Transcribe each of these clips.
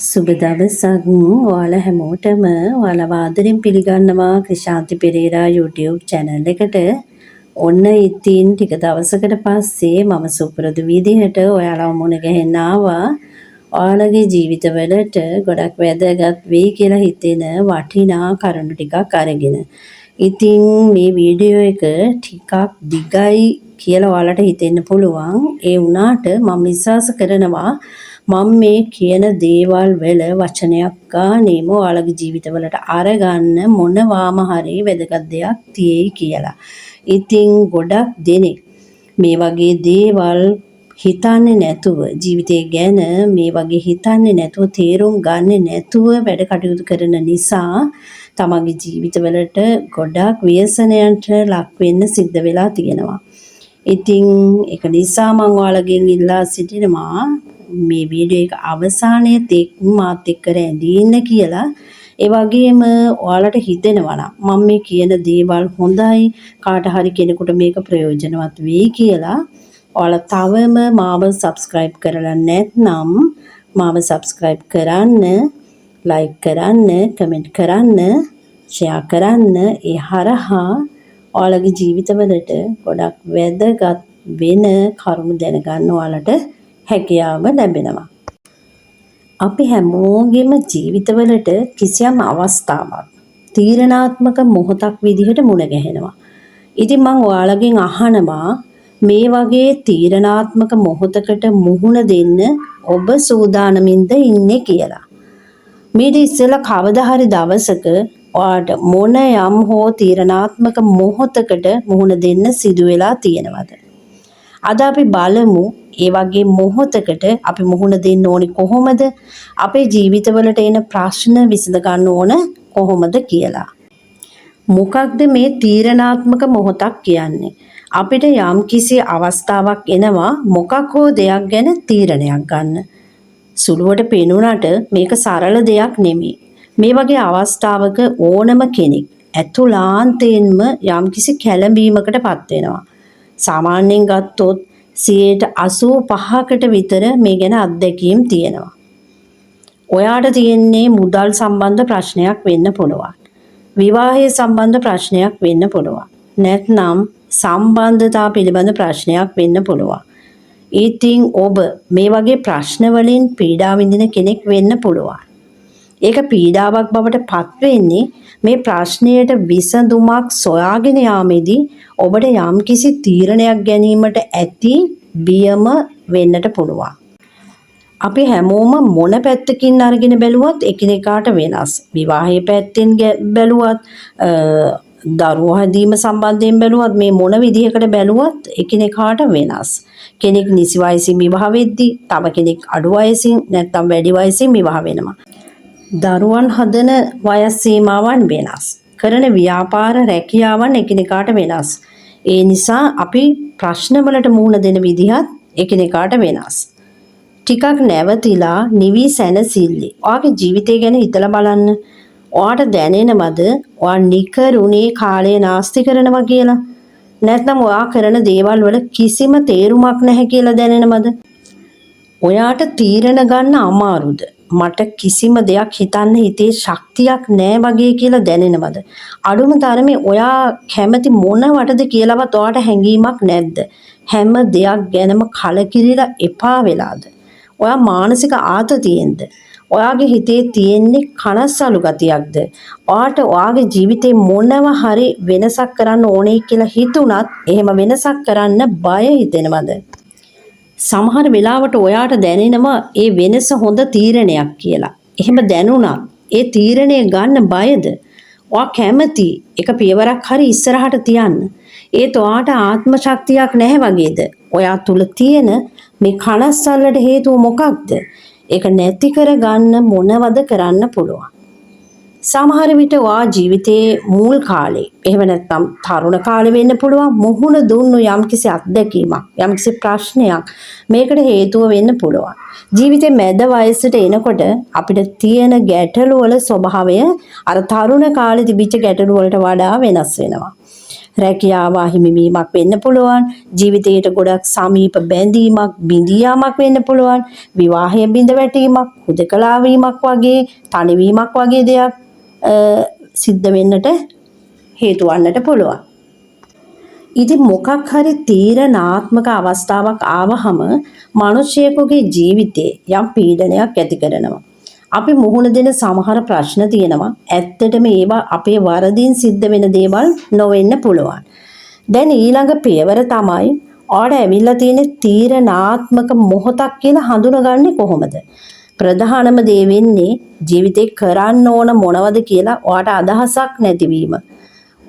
සුබ දවසක් ඔයාලා හැමෝටම ඔයාලව ආදරෙන් පිළිගන්නවා ක්‍රිෂාන්ති පෙරේරා YouTube channel එකට. ඔන්න ඉතින් ටික දවසකට පස්සේ මම සුපුරුදු විදිහට ඔයාලව මුණ ගැහෙන්න ආවා. ඔයාලගේ ජීවිතවලට ගොඩක් වැදගත් වෙයි කියලා හිතෙන වටිනා කරුණු ටිකක් අරගෙන. ඉතින් මේ වීඩියෝ එක ටිකක් දිගයි කියලා ඔයාලට හිතෙන්න පුළුවන්. ඒ වුණාට මම විශ්වාස කරනවා මම මේ කියන දේවල් වල වචනයක් ගානේම ඔයාලගේ ජීවිතවලට අරගන්න මොනවාම හරි වැදගත් දෙයක් තියෙයි කියලා. ඉතින් ගොඩක් දෙනෙක් මේ වගේ දේවල් හිතන්නේ නැතුව ජීවිතය ගැන මේ වගේ හිතන්නේ නැතුව තේරුම් ගන්නේ නැතුව වැඩ කටයුතු කරන නිසා තමන්ගේ ජීවිතවලට ගොඩක් ව්‍යසනයන්ට ලක් වෙන්න සිද්ධ වෙලා තියෙනවා. ඉතින් ඒක නිසා මම ඔයාලගෙන් ඉල්ලා සිටිනවා මේ වීඩියෝ එක අවසානයේ තෙක් මාත් එක්ක රැඳී ඉන්න කියලා. ඒ වගේම ඔයාලට හිතෙනවා නම් මම මේ කියන දේවල් හොඳයි කාට හරි කෙනෙකුට මේක ප්‍රයෝජනවත් වෙයි කියලා ඔයාලා තවම මාව subscribe කරලා නැත්නම් මාව subscribe කරන්න, like කරන්න, comment කරන්න, share කරන්න. ඒ හරහා ඔයාලගේ ජීවිතවලට ගොඩක් වැදගත් වෙන කරුණු දැනගන්න ඔයාලට හැකියාව ලැබෙනවා. අපි හැමෝගෙම ජීවිතවලට කිසියම් අවස්ථාවක් තීරණාත්මක මොහොතක් විදිහට මුණ ගැහෙනවා. ඉතින් මම ඔයාලගෙන් අහනවා මේ වගේ තීරණාත්මක මොහොතකට මුහුණ දෙන්න ඔබ සූදානමින්ද ඉන්නේ කියලා. මේක ඉස්සෙල්ලා කවදා හරි දවසක ඔයාට මොන යම් හෝ තීරණාත්මක මොහොතකට මුහුණ දෙන්න සිදු වෙලා තියෙනවද? අද අපි බලමු ඒ වගේ මොහොතකට අපි මුහුණ දෙන්න ඕනේ කොහොමද? අපේ ජීවිතවලට එන ප්‍රශ්න විසඳ ගන්න ඕන කොහොමද කියලා. මොකක්ද මේ තීරණාත්මක මොහොතක් කියන්නේ? අපිට යම් කිසි අවස්ථාවක් එනවා මොකක් හෝ දෙයක් ගැන තීරණයක් ගන්න. සුළුවට පෙනුනට මේක සරල දෙයක් නෙමෙයි. මේ වගේ අවස්ථාවක ඕනම කෙනෙක් ඇතුළාන්තයෙන්ම යම් කිසි කැළඹීමකටපත් වෙනවා. සාමාන්‍යයෙන් ගත්තොත් 85%කට විතර මේ ගැන අත්දැකීම් තියෙනවා. ඔයාට තියෙන්නේ මුදල් සම්බන්ධ ප්‍රශ්නයක් වෙන්න පුළුවන්. විවාහය සම්බන්ධ ප්‍රශ්නයක් වෙන්න පුළුවන්. නැත්නම් සම්බන්ධතා පිළිබඳ ප්‍රශ්නයක් වෙන්න පුළුවන්. ඉතින් ඔබ මේ වගේ ප්‍රශ්න වලින් පීඩා විඳින කෙනෙක් වෙන්න පුළුවන්. ඒක පීඩාවක් බවට පත් වෙන්නේ මේ ප්‍රශ්නයට විසඳුමක් සොයාගෙන යාමේදී ඔබට යම්කිසි තීරණයක් ගැනීමට ඇති බියම වෙන්නට පුළුවන්. අපි හැමෝම මොන පැත්තකින් අරගෙන බැලුවත් එකිනෙකාට වෙනස්. විවාහයේ පැත්තෙන් බැලුවත්, දරුවෝ හැදීම සම්බන්ධයෙන් බැලුවත්, මේ මොන විදිහකට බැලුවත් එකිනෙකාට වෙනස්. කෙනෙක් නිසි වයසින් විවාහ වෙද්දී, තව කෙනෙක් අඩු වයසින් නැත්නම් වැඩි වයසින් විවාහ වෙනවා. දරුවන් හදන වයස් සීමාවන් වෙනස්. කරන ව්‍යාපාර රැකියාවන් එකිනෙකාට වෙනස්. ඒ නිසා අපි ප්‍රශ්නවලට මුහුණ දෙන විදිහත් එකිනෙකාට වෙනස්. ටිකක් නැවතිලා නිවි සැනසෙල්ලි ඔයාගේ ජීවිතය ගැන හිතලා බලන්න. ඔයාට දැනෙනවද ඔයා නිකරුණේ කාලය නාස්ති කරනවා කියලා? නැත්නම් ඔයා කරන දේවල් වල කිසිම තේරුමක් නැහැ කියලා දැනෙනවද? ඔයාට තීරණ ගන්න අමාරුද? මට කිසිම දෙයක් හිතන්න හිතේ ශක්තියක් නැහැ වගේ කියලා දැනෙනවද? අඩුම තරමේ ඔයා කැමති මොනවටද කියලාවත් ඔයාට හැඟීමක් නැද්ද? හැම දෙයක් ගැනම කලකිරිලා එපා වෙලාද? ඔයා මානසික ආතතියෙන්ද? ඔයාගේ හිතේ තියෙන්නේ කනස්සලු ගතියක්ද? ඔයාට ඔයාගේ ජීවිතේ මොනවා හරි වෙනසක් කරන්න ඕනේ කියලා හිතුණත් එහෙම වෙනසක් කරන්න බය හිතෙනවද? සමහර වෙලාවට ඔයාට දැනෙනවා ඒ වෙනස හොඳ තීරණයක් කියලා. එහෙම දැනුණා ඒ තීරණය ගන්න බයද? ඔයා කැමති එක පියවරක් හරි ඉස්සරහට තියන්න. ඒත් ඔයාට ආත්ම ශක්තියක් නැහැ වගේද? ඔයා තුල තියෙන මේ කනස්සල්ලට හේතුව මොකක්ද? ඒක නැති කරගන්න මොනවද කරන්න පුළුවන්? සමහර විට ඔයා ජීවිතයේ මුල් කාලේ එහෙම නැත්නම් තරුණ කාලේ වෙන්න පුළුවන් මුහුණ දුන්නු යම්කිසි අත්දැකීමක් යම්කිසි ප්‍රශ්නයක් මේකට හේතුව වෙන්න පුළුවන්. ජීවිතේ මැද වයසට එනකොට අපිට තියෙන ගැටලු වල ස්වභාවය අර තරුණ කාලේ තිබිච්ච ගැටලු වලට වඩා වෙනස් වෙනවා. රැකියාව අහිමිවීමක් වෙන්න පුළුවන්. ජීවිතයට ගොඩක් සමීප බැඳීමක්, බිඳියාමක් වෙන්න පුළුවන්. විවාහය බිඳ වැටීමක්, හුදකලා වීමක් වගේ, තනිවීමක් වගේ දෙයක් සිද්ධ වෙන්නට හේතු වන්නට පුළුවන්. ඉතින් මොකක් හරි තීරණාත්මක අවස්ථාවක් ආවහම මිනිසෙකුගේ ජීවිතේ යම් පීඩනයක් ඇති කරනවා. අපි මුහුණ දෙන සමහර ප්‍රශ්න තියෙනවා. ඇත්තටම ඒවා අපේ වරදින් සිද්ධ වෙන දේවල් නොවෙන්න පුළුවන්. දැන් ඊළඟ පියවර තමයි ඔයාට ඇවිල්ලා තියෙන තීරණාත්මක මොහොතක් කියලා හඳුනගන්නේ කොහොමද? ප්‍රධානම දේ වෙන්නේ ජීවිතේ කරන්න ඕන මොනවද කියලා ඔයාට අදහසක් නැතිවීම.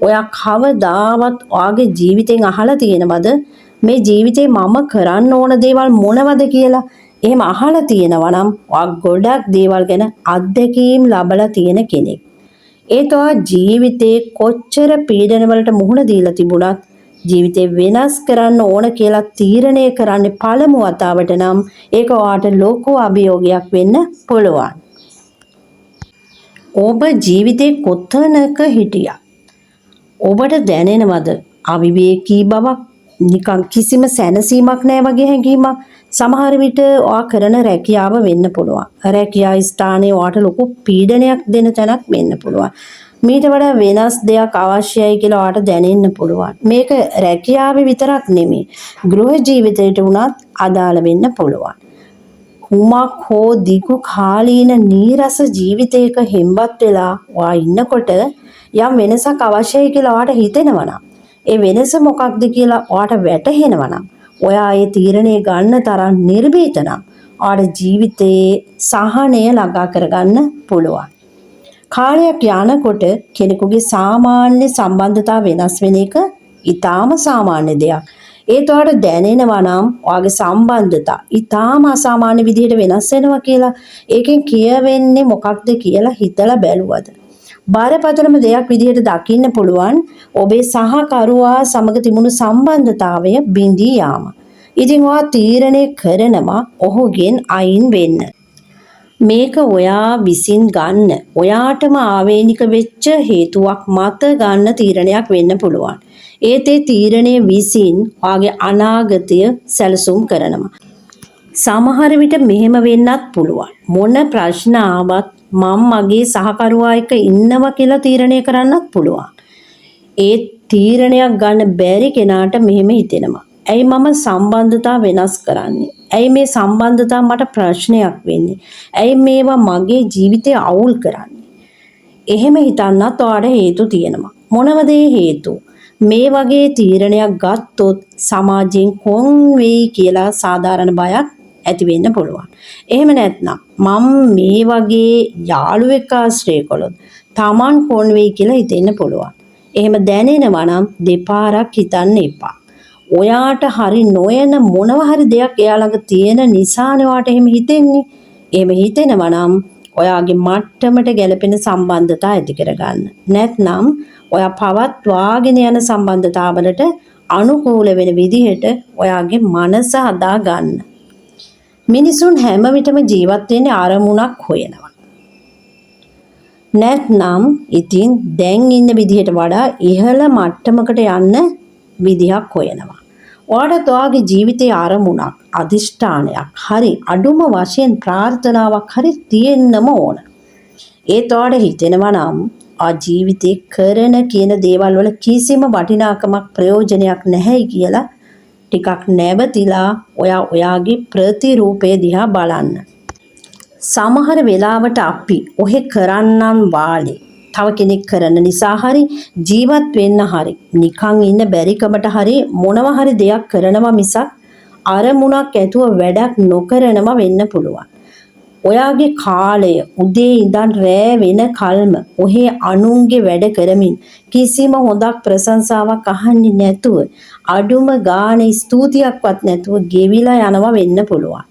ඔයා කවදාවත් ඔයාගේ ජීවිතෙන් අහලා තියෙනවද මේ ජීවිතේ මම කරන්න ඕන දේවල් මොනවද කියලා? එහෙම අහලා තියෙනවා නම් ඔයා ගොඩක් දේවල් ගැන අත්දැකීම් ලබලා තියෙන කෙනෙක්. ඒත් ඔයා ජීවිතේ කොච්චර පීඩන වලට මුහුණ දීලා තිබුණත් ජීවිතේ වෙනස් කරන්න ඕන කියලා තීරණය කරන්නේ පළමු වතාවට නම් ඒක ඔයාට ලොකු අභියෝගයක් වෙන්න පුළුවන්. ඔබ ජීවිතේ කොතනක හිටියා ඔබට දැනෙනවද අවිවේකී බවක්, නිකන් කිසිම සැනසීමක් නැහැ වගේ හැඟීමක්? සමහර විට ඔයා කරන රැකියාව වෙන්න පුළුවන්. රැකියා ස්ථානයේ ඔයාට ලොකු පීඩනයක් දෙන තැනක් වෙන්න පුළුවන්. මීට වඩා වෙනස් දෙයක් අවශ්‍යයි කියලා ඔයාට දැනෙන්න පුළුවන්. මේක රැකියාවේ විතරක් නෙමෙයි, ගෘහ ජීවිතයට උනත් අදාළ වෙන්න පුළුවන්. කුමක් හෝ දිගු කාලීන නීරස ජීවිතයක හෙම්බත් වෙලා ඔයා ඉන්නකොට යම් වෙනසක් අවශ්‍යයි කියලා ඔයාට හිතෙනවා නම්, ඒ වෙනස මොකක්ද කියලා ඔයාට වැටහෙනවා නම්, ඔයා ඒ තීරණය ගන්න තරම් නිර්භීත නම් ඔයාට ජීවිතයේ සහනය ළඟා කරගන්න පුළුවන්. කාලයක් යනකොට කෙනෙකුගේ සාමාන්‍ය සම්බන්ධතා වෙනස් වෙන එක ඊටාම සාමාන්‍ය දෙයක්. ඒත් ඔයාට දැනෙනවා නම් ඔයාගේ සම්බන්ධතා ඊටාම අසාමාන්‍ය විදිහට වෙනස් වෙනවා කියලා. ඒකෙන් කියවෙන්නේ මොකක්ද කියලා හිතලා බැලුවද? බරපතලම දෙයක් විදිහට දකින්න පුළුවන් ඔබේ සහකරුවා සමග තිබුණු සම්බන්ධතාවය බිඳී යාම. ඉතින් ඔයා තීරණය කරනවා ඔහුගෙන් අයින් වෙන්න. මේක ඔයා විසින් ගන්න, ඔයාටම ආවේනික වෙච්ච හේතුවක් මත ගන්න තීරණයක් වෙන්න පුළුවන්. ඒත් ඒ තීරණය විසින් ඔයාගේ අනාගතය සැලසුම් කරනවා. සමහර විට මෙහෙම වෙන්නත් පුළුවන්. මොන ප්‍රශ්න ආවත් මම මගේ සහකරුවා එක්ක ඉන්නවා කියලා තීරණය කරන්නත් පුළුවන්. ඒ තීරණයක් ගන්න බැරි කෙනාට මෙහෙම හිතෙනවා. ඇයි මම සම්බන්ධතා වෙනස් කරන්නේ? ඇයි මේ සම්බන්ධතා මට ප්‍රශ්නයක් වෙන්නේ? ඇයි මේවා මගේ ජීවිතය අවුල් කරන්නේ? එහෙම හිතන්නත් ඔයාට හේතු තියෙනවා. මොනවද ඒ හේතු? මේ වගේ තීරණයක් ගත්තොත් සමාජයෙන් කොන් වෙයි කියලා සාධාරණ බයක් ඇති වෙන්න පුළුවන්. එහෙම නැත්නම් මම මේ වගේ යාළුවෙක් ආශ්‍රය කළොත් Taman කොන් වෙයි කියලා හිතෙන්න පුළුවන්. එහෙම දැනෙනවා නම් දෙපාරක් හිතන්න එපා. ඔයාට හරි නොයන මොනවා හරි දෙයක් එයා ළඟ තියෙන නිසානේ ඔයාට එහෙම හිතෙන්නේ. එහෙම හිතෙනවා නම් ඔයාගේ මට්ටමට ගැලපෙන සම්බන්ධතා ඇති කරගන්න. නැත්නම් ඔයා පවත්වාගෙන යන සම්බන්ධතාවලට අනුකූල වෙන විදිහට ඔයාගේ මනස හදා ගන්න. මිනිසුන් හැම විටම ජීවත් වෙන්නේ අරමුණක් හොයනවා. නැත්නම් ඉතින් දැන් ඉන්න විදිහට වඩා ඉහළ මට්ටමකට යන්න විදිහක් හොයනවා. ඔයාට ඔයාගේ ජීවිතයේ අරමුණක්, අදිෂ්ඨානයක් හරි අඩුම වශයෙන් ප්‍රාර්ථනාවක් හරි තියෙන්නම ඕන. ඒත් ඔයාට හිතෙනවා නම් ජීවිතේ කරන කියන දේවල් වල කිසිම වටිනාකමක් ප්‍රයෝජනයක් නැහැයි කියලා ටිකක් නැවතිලා ඔයාගේ ප්‍රතිරූපය දිහා බලන්න. සමහර වෙලාවට අපි ඔහෙ කරන්නම් වාලේ තව කෙනෙක් කරන නිසා හරි ජීවත් වෙන්න හරි නිකන් ඉන්න බැරිකමට හරි මොනවා හරි දෙයක් කරනවා මිසක් අරමුණක් ඇතුව වැඩක් නොකරනවා වෙන්න පුළුවන්. ඔයාගේ කාලය උදේ ඉඳන් රෑ වෙන කල්ම ඔහේ අනුන්ගේ වැඩ කරමින් කිසිම හොඳක් ප්‍රශංසාවක් අහන්නේ නැතුව අඩුම ගානේ ස්තුතියක්වත් නැතුව ගෙවිලා යනවා වෙන්න පුළුවන්.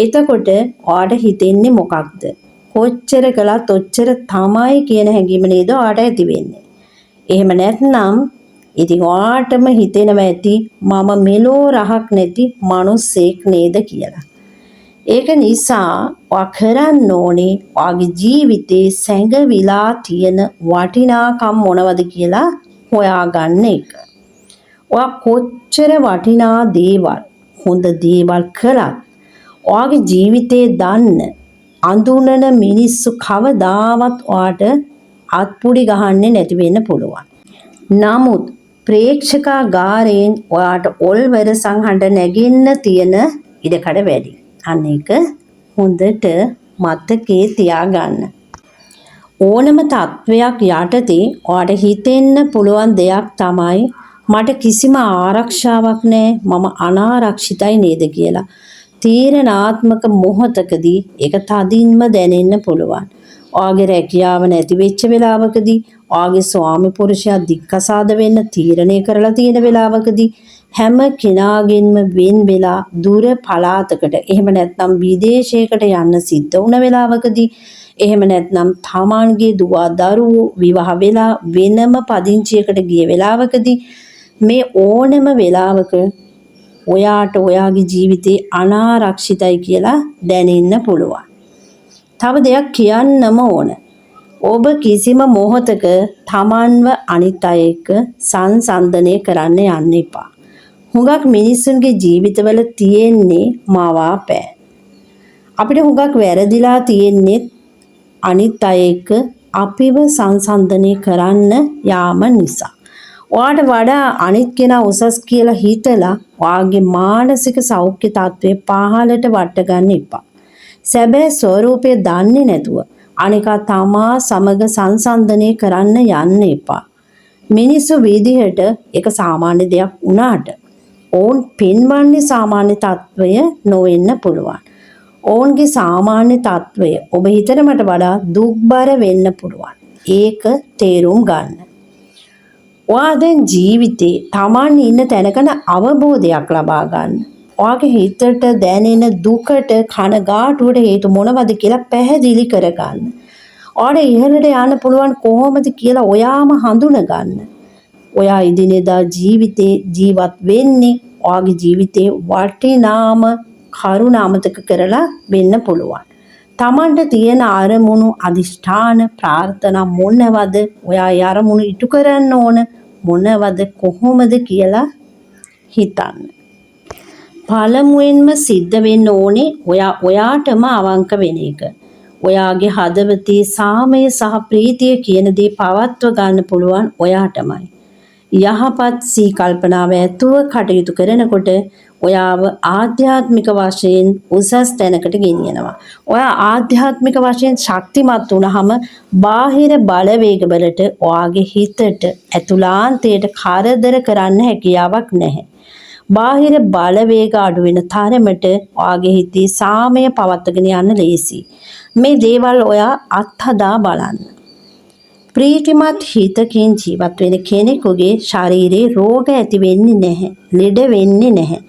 එතකොට ඔයාට හිතෙන්නේ මොකක්ද? කොච්චර කළත් ඔච්චර තමයි කියන හැඟීම නේද ඔයාට ඇති වෙන්නේ. එහෙම නැත්නම් ඉතින් ඔයාටම හිතෙනවා ඇති මම මෙලෝ රහක් නැති මිනිස්සෙක් නේද කියලා. ඒක නිසා ඔයා කරන්න ඕනේ ඔයාගේ ජීවිතේ සැඟවිලා තියෙන වටිනාකම් මොනවද කියලා හොයාගන්න එක. ඔයා කොච්චර වටිනා දේවල් හොඳ දේවල් කළත් ඔයාගේ ජීවිතේ දන්න අඳුනන මිනිස්සු කවදාවත් ඔයාට අත්පුඩි ගහන්නේ නැති වෙන්න පුළුවන්. නමුත් ප්‍රේක්ෂකාගාරයෙන් ඔයාට ඔල්වර සංහඬ නැගෙන්න තියෙන ඉඩකඩ වැඩි. අන්න ඒක හොඳට මතකේ තියාගන්න. ඕනම තත්වයක් යටතේ ඔයාට හිතෙන්න පුළුවන් දෙයක් තමයි මට කිසිම ආරක්ෂාවක් නැහැ, මම අනාරක්ෂිතයි නේද කියලා. තීරණාත්මක මොහොතකදී ඒක තදින්ම දැනෙන්න පුළුවන්. ඔයාගේ රැකියාව නැති වෙච්ච වෙලාවකදී, ඔයාගේ ස්වාමි පුරුෂයා දික්කසාද වෙන්න තීරණය කරලා තියෙන වෙලාවකදී, හැම කෙනාගෙන්ම වෙන් වෙලා දුර පළාතකට, එහෙම නැත්නම් විදේශයකට යන්න සිද්ධ වුණ වෙලාවකදී, එහෙම නැත්නම් තමන්ගේ දුව දරුවෝ විවාහ වෙලා වෙනම පදිංචියකට ගිය වෙලාවකදී, මේ ඕනම වෙලාවක ඔයාට ඔයාගේ ජීවිතේ අනාරක්ෂිතයි කියලා දැනෙන්න පුළුවන්. තව දෙයක් කියන්නම ඕන. ඔබ කිසිම මොහොතක තමන්ව අනිත් අය එක්ක සංසන්දනය කරන්න යන්න එපා. හුඟක් මිනිස්සුන්ගේ ජීවිතවල තියෙන්නේ මවාපෑ. අපිට හුඟක් වැරදිලා තියෙන්නේ අනිත් අය එක්ක අපිව සංසන්දනය කරන්න යාම නිසා. ඔයාට වඩා අනිත් කෙනා උසස් කියලා හිතලා ඔයාගේ මානසික සෞඛ්‍ය තත්ත්වය පහළට වට ගන්න එපා. සැබෑ ස්වરૂපය දන්නේ නැතුව අනිකා තමා සමග සංසන්දනය කරන්න යන්න එපා. මිනිස්සු විදිහට ඒක සාමාන්‍ය දෙයක් වුණාට ඔවුන් පෙන්වන්නේ සාමාන්‍ය තත්ත්වය නොවෙන්න පුළුවන්. ඔවුන්ගේ සාමාන්‍ය තත්ත්වය ඔබ හිතනකට වඩා දුක්බර වෙන්න පුළුවන්. ඒක තේරුම් ගන්න. ඔයා දැන් ජීවිතේ Taman ඉන්න තැනකන අවබෝධයක් ලබා ගන්න. ඔයාගේ හිතට දැනෙන දුකට කනගාටුවට හේතු මොනවද කියලා පැහැදිලි කරගන්න. ඔයාට ඉහළට යන්න පුළුවන් කොහොමද කියලා ඔයාම හඳුන ගන්න. ඔයා ඉදිනදා ජීවිතේ ජීවත් වෙන්නේ ඔයාගේ ජීවිතේ වටිනාම කරුණ අමතක කරලා වෙන්න පුළුවන්. Tamanට තියෙන අරමුණු අදිෂ්ඨාන ප්‍රාර්ථනා මොනවද? ඔයා ඒ අරමුණු ඉටු කරන්න ඕන මොනවද කොහොමද කියලා හිතන්න. පළමුවෙන්ම සිද්ධ වෙන්න ඕනේ ඔයාටම අවංක වෙන එක. ඔයාගේ හදවතේ සාමය සහ ප්‍රීතිය කියන දේ පවත්ව ගන්න පුළුවන් ඔයාටමයි. යහපත් සී කල්පනාව ඇතුව කටයුතු කරනකොට ඔයාව ආධ්‍යාත්මික වශයෙන් උසස් තැනකට ගෙනියනවා. ඔයා ආධ්‍යාත්මික වශයෙන් ශක්තිමත් වුණාම බාහිර බලවේග වලට ඔයාගේ හිතට ඇතුළාන්තයට කරදර කරන්න හැකියාවක් නැහැ. බාහිර බලවේග අඩු වෙන තරමට ඔයාගේ හිතේ සාමය පවත්වාගෙන යන්න ලේසි. මේ දේවල් ඔයා අත්හදා බලන්න. ප්‍රීතිමත් හිතකින් ජීවත් වෙන කෙනෙකුගේ ශරීරේ රෝග ඇති වෙන්නේ නැහැ. ලෙඩ වෙන්නේ නැහැ.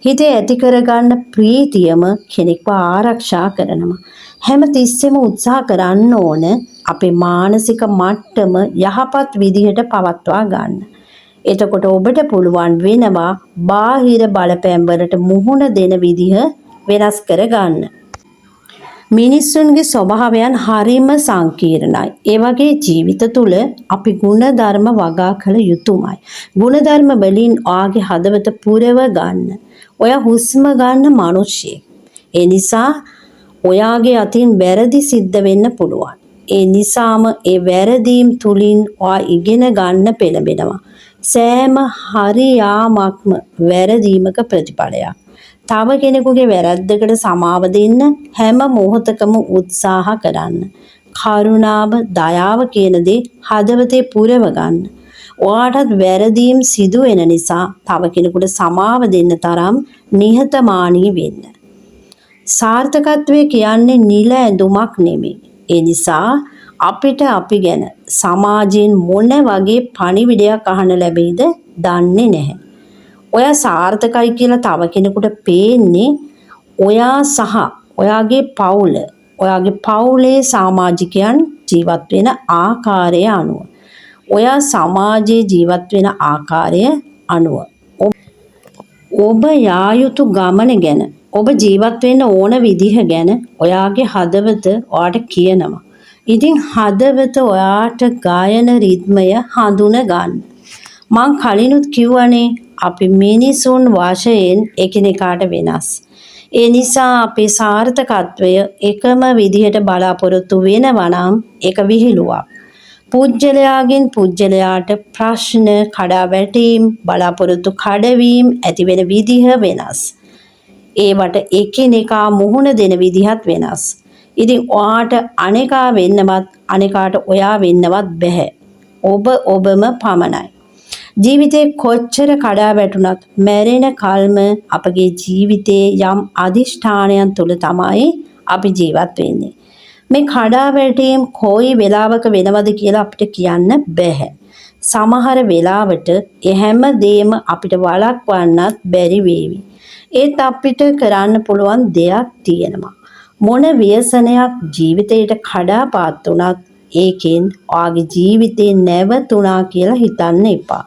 හිතේ ඇති කරගන්න ප්‍රීතියම කෙනෙක්ව ආරක්ෂා කරනවා. හැම තිස්සෙම උත්සාහ කරන්න ඕන අපේ මානසික මට්ටම යහපත් විදිහට පවත්වා ගන්න. එතකොට ඔබට පුළුවන් වෙනවා බාහිර බලපෑම් වලට මුහුණ දෙන විදිහ වෙනස් කරගන්න. මිනිස්සුන්ගේ ස්වභාවයන් හරිම සංකීර්ණයි. ඒ වගේ ජීවිත තුළ අපි ගුණධර්ම වගා කළ යුතුමයි. ගුණධර්ම වලින් ඔයාගේ හදවත පුරව ගන්න. ඔයා හුස්ම ගන්න මිනිස්සෙක්. ඒ නිසා ඔයාගේ අතින් වැරදි සිද්ධ වෙන්න පුළුවන්. ඒ නිසාම ඒ වැරදීම් තුලින් ඔයා ඉගෙන ගන්න පෙළඹෙනවා. සෑම හරියාමක්ම වැරදීමක ප්‍රතිඵලයක්. තව කෙනෙකුගේ වැරද්දකට සමාව දෙන්න හැම මොහොතකම උත්සාහ කරන්න. කරුණාව, දයාව කියන දේ හදවතේ පුරව ගන්න. ඔයාටත් වැරදීම් සිදු වෙන නිසා තව කෙනෙකුට සමාව දෙන්න තරම් නිහතමානී වෙන්න. සාර්ථකත්වය කියන්නේ නිල ඇඳුමක් නෙමෙයි. ඒ නිසා අපිට අපි ගැන සමාජයෙන් මොන වගේ පණිවිඩයක් අහන්න ලැබෙයිද දන්නේ නැහැ. ඔයා සාර්ථකයි කියලා තව කෙනෙකුට පේන්නේ ඔයා සහ ඔයාගේ පවුල, ඔයාගේ පවුලේ සමාජිකයන් ජීවත් වෙන ආකාරය අනුව. ඔයා සමාජයේ ජීවත් වෙන ආකාරය අනුව. ඔබ යා යුතු ගමන ගැන, ඔබ ජීවත් වෙන්න ඕන විදිහ ගැන ඔයාගේ හදවත ඔයාට කියනවා. ඉතින් හදවත ඔයාට ගායන රිද්මය හඳුන ගන්න. මං කලිනුත් කිව්වනේ අපි මිනිසුන් වශයෙන් එකිනෙකාට වෙනස්. ඒ නිසා අපේ සාර්ථකත්වය එකම විදිහට බලාපොරොත්තු වෙනවා නම් ඒක විහිළුවක්. පුජ්‍යලයාගෙන් පුජ්‍යලයාට ප්‍රශ්න, කඩාවැටීම්, බලාපොරොත්තු කඩවීම් ඇති වෙන විදිහ වෙනස්. ඒවට එකිනෙකා මුහුණ දෙන විදිහත් වෙනස්. ඉතින් ඔයාට අනේකා වෙන්නවත් අනේකාට ඔයා වෙන්නවත් බැහැ. ඔබ ඔබම පමණයි. ජීවිතේ කොච්චර කඩාවැටුණත් මැරෙන කල්ම අපගේ ජීවිතයේ යම් අදිෂ්ඨානයන් තුළ තමයි අපි ජීවත් වෙන්නේ. මේ කඩාවැටීම් කොයි වෙලාවක වෙනවද කියලා අපිට කියන්න බැහැ. සමහර වෙලාවට ඒ හැම දෙයක්ම අපිට වළක්වන්නත් බැරි වේවි. ඒත් අපිට කරන්න පුළුවන් දෙයක් තියෙනවා. මොන ව්‍යසනයක් ජීවිතයට කඩාපාත් වුණත් ඒකෙන් ඔයාගේ ජීවිතේ නැවතුණා කියලා හිතන්න එපා.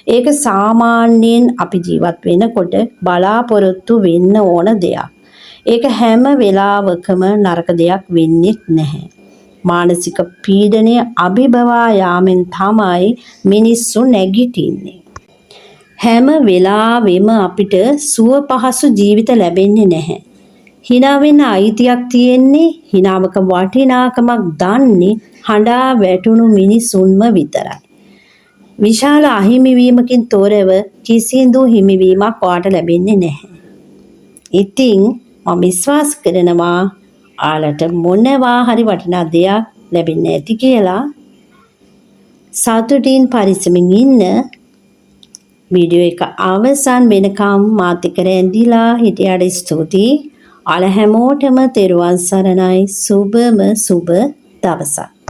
ඒක සාමාන්‍යයෙන් අපි ජීවත් වෙනකොට බලාපොරොත්තු වෙන්න ඕන දෙයක්. ඒක හැම වෙලාවකම නරක දෙයක් වෙන්නේ නැහැ. මානසික පීඩනය අභිබවා යාමෙන් තමයි මිනිස්සු නැගිටින්නේ. හැම වෙලාවෙම අපිට සුව පහසු ජීවිත ලැබෙන්නේ නැහැ. hina වෙන්න අයිතියක් තියෙන්නේ, hinaවක වටිනාකමක් දන්නේ හඬා වැටුණු මිනිසුන්ම විතරයි. විශාල අහිමිවීමකින් තොරව කිසිදු හිමිවීමක් ඔයාට ලැබෙන්නේ නැහැ. ඉතින් මම විශ්වාස කරනවා ආලට මොනවා හරි වටිනා දෙයක් ලැබෙන්නේ ඇති කියලා. සතුටින් පරිස්සමින් ඉන්න. වීඩියෝ එක අවසන් වෙනකම් මාත් එක්ක රැඳිලා හිටියට ස්තුතියි. ඔයාලා හැමෝටම තෙරුවන් සරණයි. සුබම සුබ දවසක්.